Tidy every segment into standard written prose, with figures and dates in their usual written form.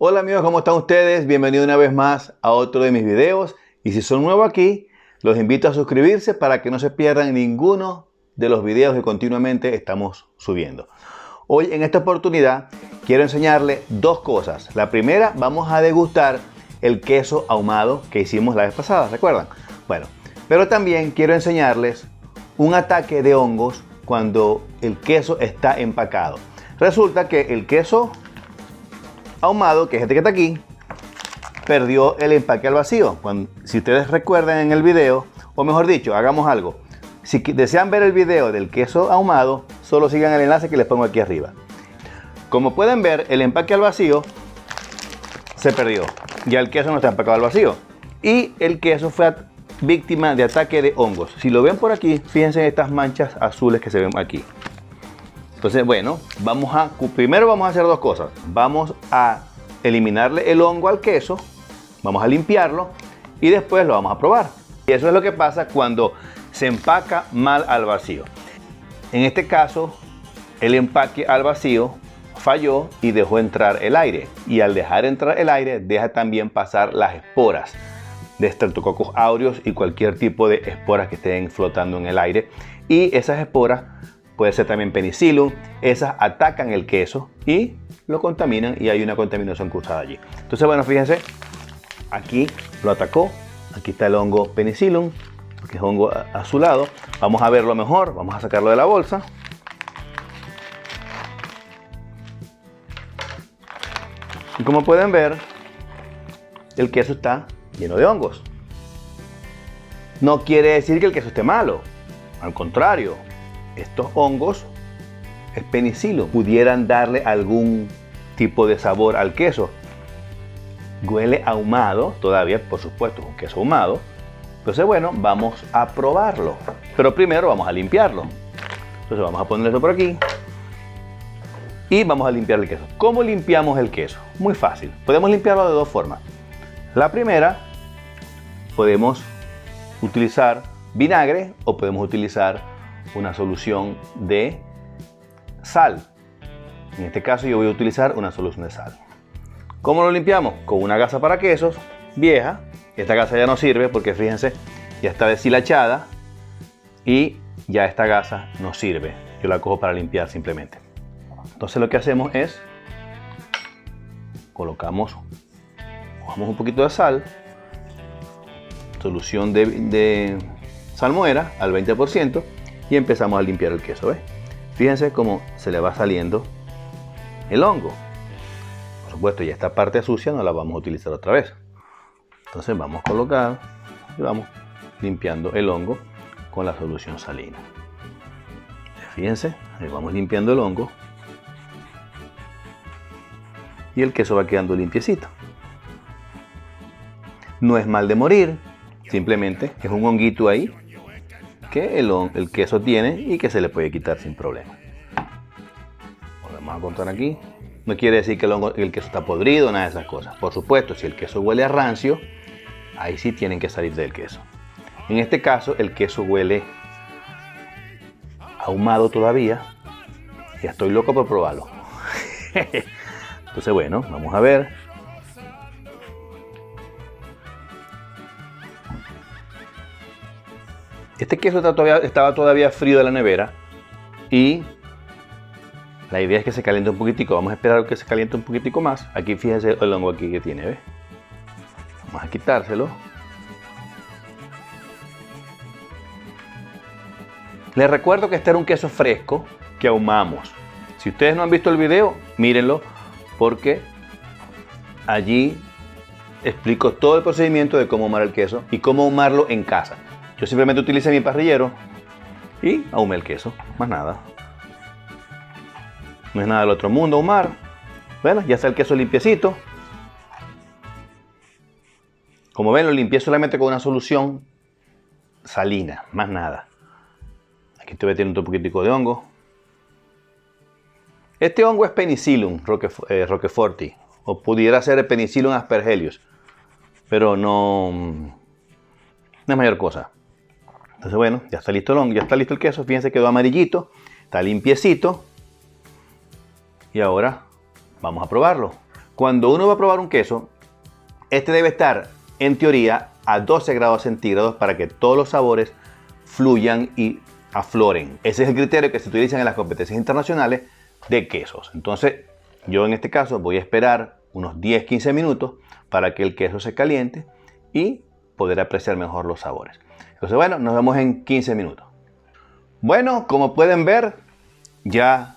Hola amigos, ¿cómo están ustedes? Bienvenidos una vez más a otro de mis videos. Y si son nuevos aquí, los invito a suscribirse para que no se pierdan ninguno de los videos que continuamente estamos subiendo. Hoy en esta oportunidad quiero enseñarles dos cosas. La primera, vamos a degustar el queso ahumado que hicimos la vez pasada, ¿recuerdan? Bueno, pero también quiero enseñarles un ataque de hongos cuando el queso está empacado. Resulta que el queso ahumado, que es este que está aquí, perdió el empaque al vacío. Si ustedes recuerdan en el video, o mejor dicho, hagamos algo. Si desean ver el video del queso ahumado, solo sigan el enlace que les pongo aquí arriba. Como pueden ver, el empaque al vacío se perdió. Ya el queso no está empacado al vacío. Y el queso fue víctima de ataque de hongos. Si lo ven por aquí, fíjense en estas manchas azules que se ven aquí. Entonces, bueno, primero vamos a hacer dos cosas. Vamos a eliminarle el hongo al queso, vamos a limpiarlo y después lo vamos a probar. Y eso es lo que pasa cuando se empaca mal al vacío. En este caso, el empaque al vacío falló y dejó entrar el aire. Y al dejar entrar el aire, deja también pasar las esporas de Streptococcus aureus y cualquier tipo de esporas que estén flotando en el aire. Y esas esporas, puede ser también Penicillium, esas atacan el queso y lo contaminan y hay una contaminación cruzada allí. Entonces, bueno, fíjense, aquí lo atacó, aquí está el hongo Penicillium, que es hongo azulado. Vamos a verlo mejor, vamos a sacarlo de la bolsa. Y como pueden ver, el queso está lleno de hongos. No quiere decir que el queso esté malo, al contrario. Estos hongos, es Penicillium, pudieran darle algún tipo de sabor al queso. Huele ahumado, todavía por supuesto es un queso ahumado. Entonces, bueno, vamos a probarlo. Pero primero vamos a limpiarlo. Entonces vamos a poner esto por aquí. Y vamos a limpiar el queso. ¿Cómo limpiamos el queso? Muy fácil. Podemos limpiarlo de dos formas. La primera, podemos utilizar vinagre o podemos utilizar una solución de sal. En este caso yo voy a utilizar una solución de sal. ¿Cómo lo limpiamos? Con una gasa para quesos vieja. Esta gasa ya no sirve porque fíjense, ya está deshilachada y ya esta gasa no sirve. Yo la cojo para limpiar simplemente. Entonces lo que hacemos es cogemos un poquito de sal, solución de salmuera al 20%. Y empezamos a limpiar el queso, ¿ves? Fíjense cómo se le va saliendo el hongo. Por supuesto, ya esta parte sucia no la vamos a utilizar otra vez. Entonces vamos a colocar y vamos limpiando el hongo con la solución salina. Fíjense, ahí vamos limpiando el hongo. Y el queso va quedando limpiecito. No es mal de morir, simplemente es un honguito ahí que el queso tiene y que se le puede quitar sin problema. Volvemos a contar aquí. No quiere decir que el queso está podrido, nada de esas cosas. Por supuesto, si el queso huele a rancio, ahí sí tienen que salir del queso. En este caso, el queso huele ahumado todavía. Ya estoy loco por probarlo. Entonces, bueno, vamos a ver. Este queso estaba todavía frío de la nevera y la idea es que se caliente un poquitico. Vamos a esperar que se caliente un poquitico más. Aquí fíjense el hongo aquí que tiene, ¿ves? Vamos a quitárselo. Les recuerdo que este era un queso fresco que ahumamos. Si ustedes no han visto el video, mírenlo porque allí explico todo el procedimiento de cómo ahumar el queso y cómo ahumarlo en casa. Yo simplemente utilicé mi parrillero y ahumé el queso, más nada. No es nada del otro mundo ahumar. Bueno, ya está el queso limpiecito. Como ven, lo limpié solamente con una solución salina, más nada. Aquí estoy metiendo un poquitico de hongo. Este hongo es Penicillium roqueforti, o pudiera ser el Penicillium aspergillus, pero no es mayor cosa. Entonces, bueno, ya está listo el hongo, ya está listo el queso. Fíjense, quedó amarillito, está limpiecito. Y ahora vamos a probarlo. Cuando uno va a probar un queso, este debe estar en teoría a 12 grados centígrados para que todos los sabores fluyan y afloren. Ese es el criterio que se utiliza en las competencias internacionales de quesos. Entonces, yo en este caso voy a esperar unos 10-15 minutos para que el queso se caliente y poder apreciar mejor los sabores. Entonces, bueno, nos vemos en 15 minutos. Bueno, como pueden ver, ya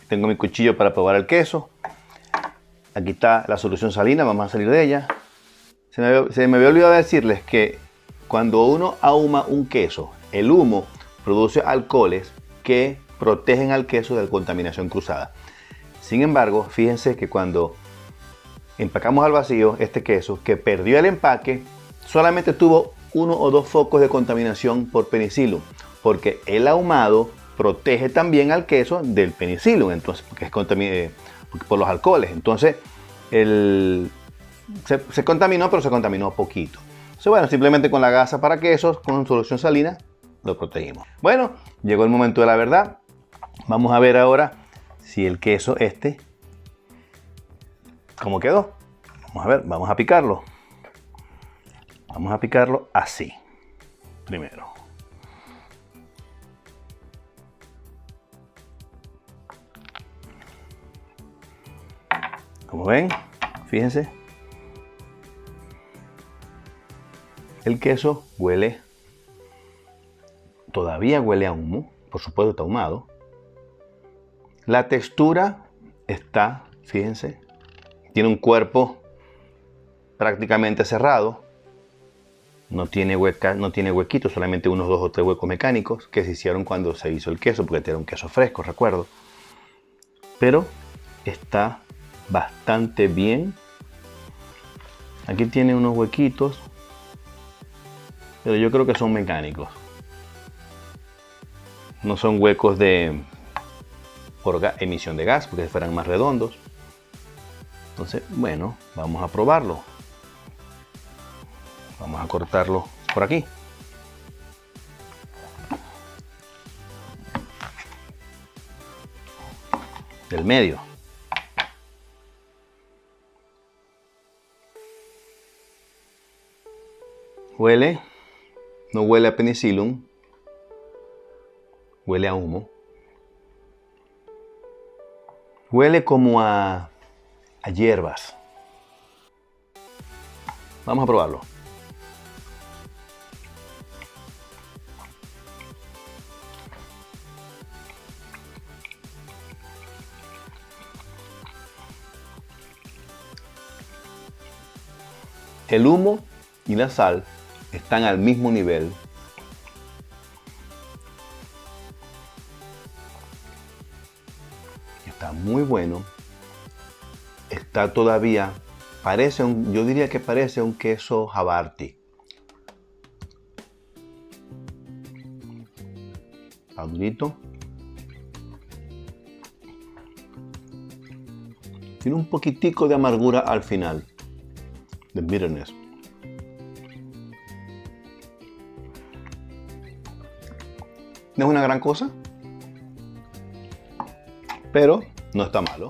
tengo mi cuchillo para probar el queso. Aquí está la solución salina, vamos a salir de ella. Se me había olvidado decirles que cuando uno ahuma un queso, el humo produce alcoholes que protegen al queso de contaminación cruzada. Sin embargo, fíjense que cuando empacamos al vacío este queso, que perdió el empaque, solamente tuvo 1 o 2 focos de contaminación por penicillium, porque el ahumado protege también al queso del penicillium, entonces, porque es por los alcoholes. Entonces, se contaminó, pero se contaminó poquito. Entonces, bueno, simplemente con la gasa para quesos, con solución salina, lo protegimos. Bueno, llegó el momento de la verdad. Vamos a ver ahora si el queso ¿cómo quedó? Vamos a ver, vamos a picarlo. Vamos a picarlo así, primero. Como ven, fíjense, el queso todavía huele a humo, por supuesto está ahumado. La textura está, fíjense, tiene un cuerpo prácticamente cerrado, no tiene huequitos, solamente unos 2 o 3 huecos mecánicos que se hicieron cuando se hizo el queso, porque era un queso fresco, recuerdo. Pero está bastante bien. Aquí tiene unos huequitos, pero yo creo que son mecánicos. No son huecos por emisión de gas, porque si fueran más redondos. Entonces, bueno, vamos a probarlo. Vamos a cortarlo por aquí. Del medio. Huele, no huele a penicillium, huele a humo. Huele como a hierbas. Vamos a probarlo. El humo y la sal están al mismo nivel. Está muy bueno. Está todavía, yo diría que parece un queso Havarti. Adulito. Tiene un poquitico de amargura al final, de bitterness. No es una gran cosa, pero no está malo.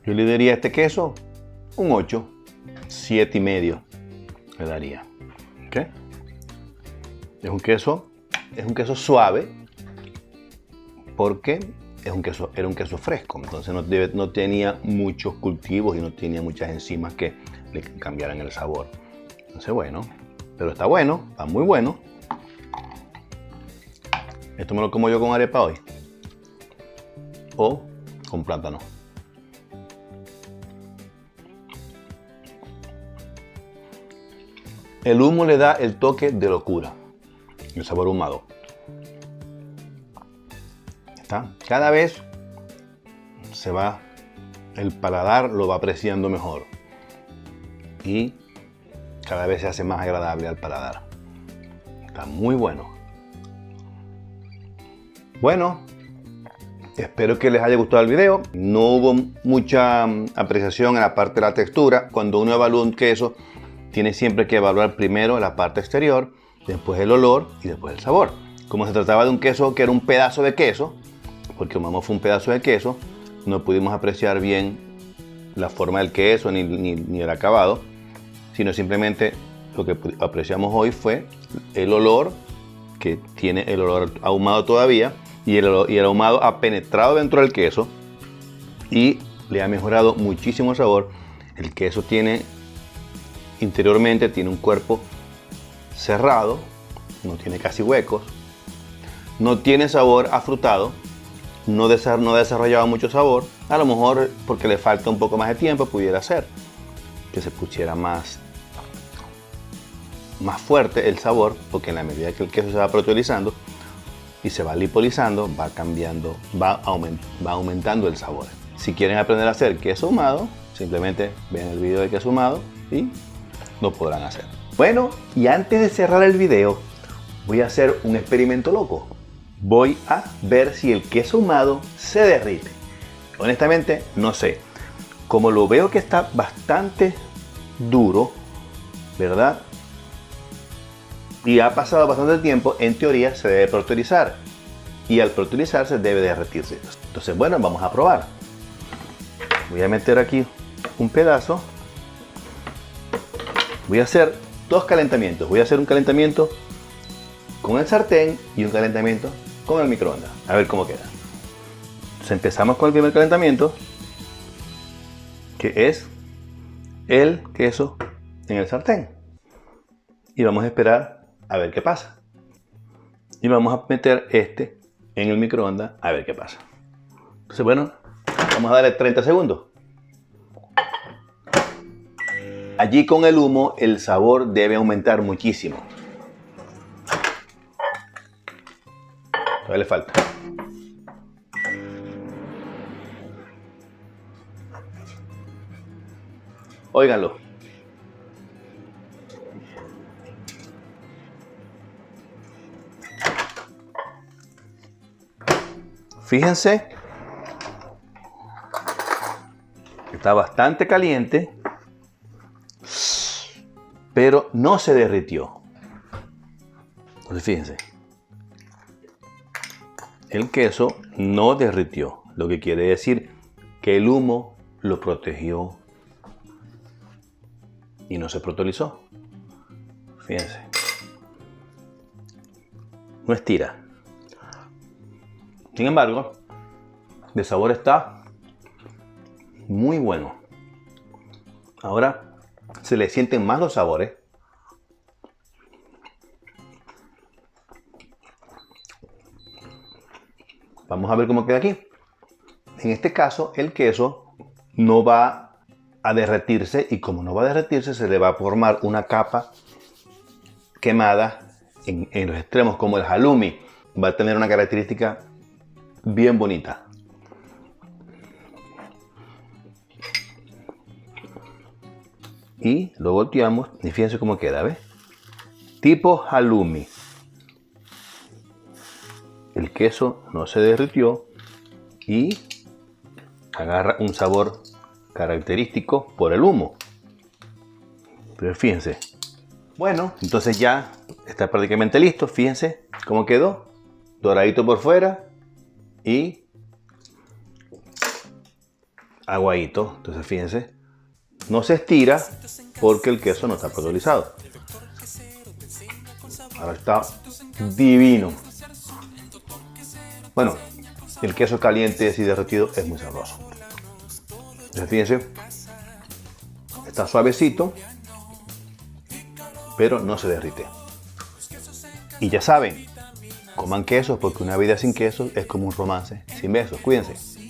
Yo le daría a este queso un 8, 7,5 le daría. ¿Okay? Era un queso suave porque era un queso fresco, entonces no tenía muchos cultivos y no tenía muchas enzimas que le cambiaran el sabor. Entonces, bueno, pero está bueno, está muy bueno. Esto me lo como yo con arepa hoy o con plátano. El humo le da el toque de locura, el sabor ahumado. ¿Está? Cada vez el paladar lo va apreciando mejor y cada vez se hace más agradable al paladar. Está muy bueno. Bueno, Espero que les haya gustado el video. No hubo mucha apreciación en la parte de la textura. Cuando uno evalúa un queso, tiene siempre que evaluar primero la parte exterior, después el olor y después el sabor. Como se trataba de un queso que era un pedazo de queso, porque Umamo fue un pedazo de queso, no pudimos apreciar bien la forma del queso ni el acabado, sino simplemente lo que apreciamos hoy fue el olor, que tiene el olor ahumado todavía, y el ahumado ha penetrado dentro del queso y le ha mejorado muchísimo el sabor. El queso interiormente tiene un cuerpo cerrado, no tiene casi huecos, no tiene sabor afrutado, no ha desarrollado mucho sabor. A lo mejor porque le falta un poco más de tiempo, pudiera ser que se pusiera más fuerte el sabor, porque en la medida que el queso se va proteolizando y se va lipolizando, va cambiando, va aumentando el sabor. Si quieren aprender a hacer queso ahumado, simplemente ven el video de queso ahumado y lo podrán hacer. Bueno, y antes de cerrar el video, voy a hacer un experimento loco. Voy a ver si el queso ahumado se derrite. Honestamente, no sé. Como lo veo que está bastante duro, ¿verdad? Y ha pasado bastante tiempo, en teoría se debe proteolizar. Y al proteolizarse debe derretirse. Entonces, bueno, vamos a probar. Voy a meter aquí un pedazo. Voy a hacer dos calentamientos. Voy a hacer un calentamiento con el sartén y un calentamiento con el microondas. A ver cómo queda. Entonces empezamos con el primer calentamiento, que es el queso en el sartén. Y vamos a esperar a ver qué pasa. Y vamos a meter este en el microondas a ver qué pasa. Entonces, bueno, vamos a darle 30 segundos. Allí con el humo el sabor debe aumentar muchísimo. Todavía le falta. Óiganlo. Fíjense, está bastante caliente, pero no se derritió. Entonces fíjense, el queso no derritió, lo que quiere decir que el humo lo protegió y no se proteolizó. Fíjense, no estira. Sin embargo, el sabor está muy bueno. Ahora se le sienten más los sabores. Vamos a ver cómo queda aquí. En este caso, el queso no va a derretirse, y como no va a derretirse, se le va a formar una capa quemada en los extremos, como el halloumi. Va a tener una característica bien bonita. Y lo volteamos y fíjense cómo queda, ¿ves? Tipo halloumi. El queso no se derritió y agarra un sabor característico por el humo. Pero fíjense. Bueno, entonces ya está prácticamente listo. Fíjense cómo quedó. Doradito por fuera y aguadito. Entonces fíjense, no se estira porque el queso no está proteolizado. Ahora está divino. Bueno, el queso caliente así derretido es muy sabroso. Entonces fíjense, está suavecito, pero no se derrite. Y ya saben, coman quesos, porque una vida sin queso es como un romance sin besos. Cuídense.